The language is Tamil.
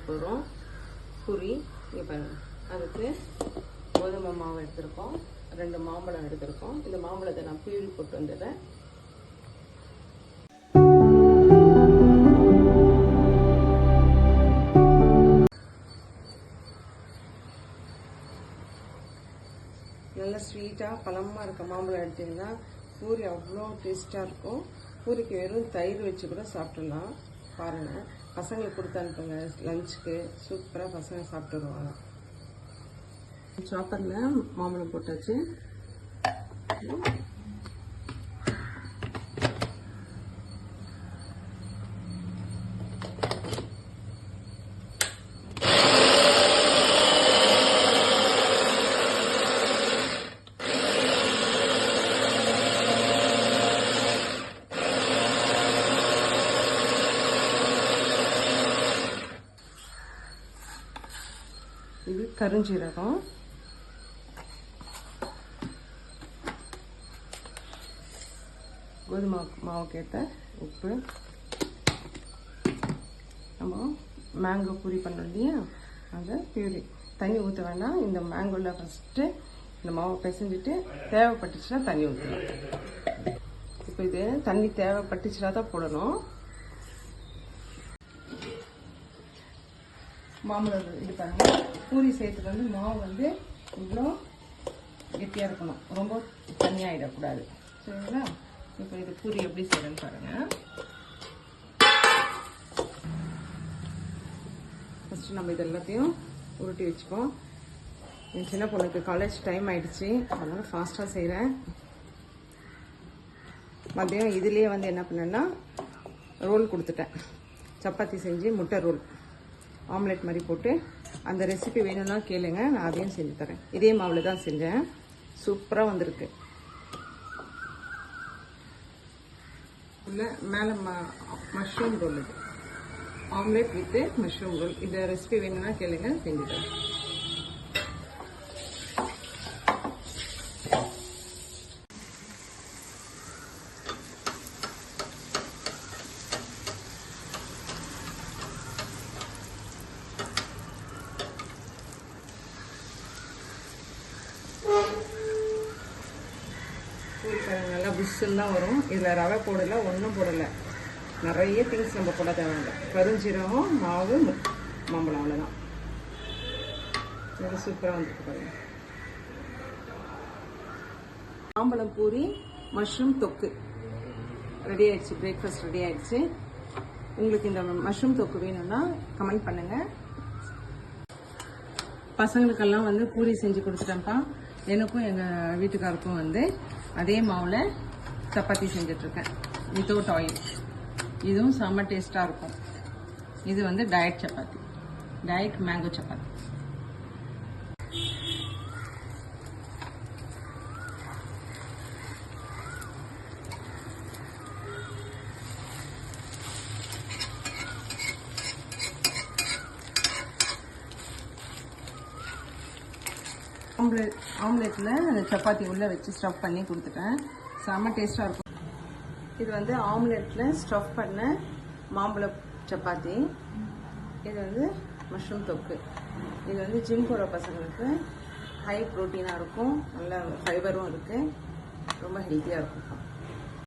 போகிறோம் பூரி. இங்கே பாருங்கள், அதுக்கு கோதுமை மாவு எடுத்துருக்கோம், 2 மாம்பழம் எடுத்துருக்கோம். இந்த மாம்பழத்தை நான் பியூரி போட்டு வந்துடுறேன். நல்லா ஸ்வீட்டாக பழமாக இருக்க மாம்பழம் எடுத்திங்கன்னா பூரி அவ்வளோ டேஸ்ட்டாக இருக்கும். பூரிக்கு வெறும் தயிர் வச்சு கூட சாப்பிட்றலாம். பாருங்கள், பசங்களுக்கு கொடுத்து அனுப்புங்க லஞ்சுக்கு. சூப்பராக பசங்க சாப்பிட்டு வருவாங்க. சாப்பரில் மாம்பழம் போட்டாச்சு. இது கருஞ்சீரகம், கோதுமை மாவுக்கேற்ற உப்பு, நம்ம மேங்கோ பூரி பண்ணோம் இல்லையா, அந்த பியூரி. தண்ணி ஊற்ற வேண்டாம். இந்த மேங்கோவில் ஃபஸ்ட்டு இந்த மாவை பிசைஞ்சிட்டு தேவைப்பட்டுச்சுன்னா தண்ணி ஊற்றலாம். இப்போ இது தண்ணி தேவைப்பட்டுச்சுன்னா தான் போடணும். மாம்பழம் இது பாருங்க, பூரி செய்யறதுக்கு வந்து மாவு வந்து இவ்வளோ கெட்டியாக இருக்கணும், ரொம்ப தண்ணியாகிடக்கூடாது. சரிங்களா? இப்போ இது பூரி எப்படி செய்யறேன்னு பாருங்க. ஃபஸ்ட்டு நம்ம இது எல்லாத்தையும் உருட்டி வச்சுப்போம். என் சின்ன பொண்ணுக்கு காலேஜ் டைம் ஆகிடுச்சு, அதனால் ஃபாஸ்ட்டாக செய்கிறேன். மதியம் இதுலேயே வந்து என்ன பண்ணேன்னா ரோல் கொடுத்துட்டேன். சப்பாத்தி செஞ்சு முட்டை ரோல் ஆம்லெட் மாதிரி போட்டு, அந்த ரெசிபி வேணும்னா கேளுங்க, நான் அதையும் செஞ்சு தரேன். இதே மாவில் தான் செஞ்சேன், சூப்பராக வந்திருக்கு. உள்ள மேலே மஷ்ரூம் ரோல், இது ஆம்லெட் வித்து மஷ்ரூம் ரோல். இந்த ரெசிபி வேணும்னா கேளுங்க, செஞ்சு தரேன். நல்லா புஷ்ஷுன்னு தான் வரும். இதில் ரவை போடலை, ஒன்றும் போடலை. நிறைய திங்ஸ் நம்ம போட தேவையில்லை. கருஞ்சீரகம், மாவு, மாம்பழம், அவ்வளோதான். இது சூப்பராக வந்துருக்கு பாருங்க. மாம்பழம் பூரி மஷ்ரூம் தொக்கு ரெடி ஆயிடுச்சு. பிரேக்ஃபாஸ்ட் ரெடி ஆயிடுச்சு. உங்களுக்கு இந்த மஷ்ரூம் தொக்கு வேணும்னா கமெண்ட் பண்ணுங்கள். பசங்களுக்கெல்லாம் வந்து பூரி செஞ்சு கொடுத்துட்டேன்ப்பா. எனக்கும் எங்கள் வீட்டுக்காருக்கும் வந்து அதே மாவில் சப்பாத்தி செஞ்சிட்ருக்கேன், வித்தவுட் ஆயில். இதுவும் செம்ம டேஸ்ட்டாக இருக்கும். இது வந்து டயட் சப்பாத்தி, டயட் மேங்கோ சப்பாத்தி. ஆம்லெட்டில் சப்பாத்தி உள்ளே வச்சு ஸ்டஃப் பண்ணி கொடுத்துட்டேன். செம்ம டேஸ்ட்டாக இருக்கும். இது வந்து ஆம்லெட்டில் ஸ்டஃப் பண்ண மாம்பழ சப்பாத்தி. இது வந்து மஷ்ரூம் தொக்கு. இது வந்து ஜிம் போகிற பசங்களுக்கு ஹை ப்ரோட்டீனாக இருக்கும், நல்ல ஃபைபரும் இருக்குது, ரொம்ப ஹெல்த்தியாக இருக்கும்.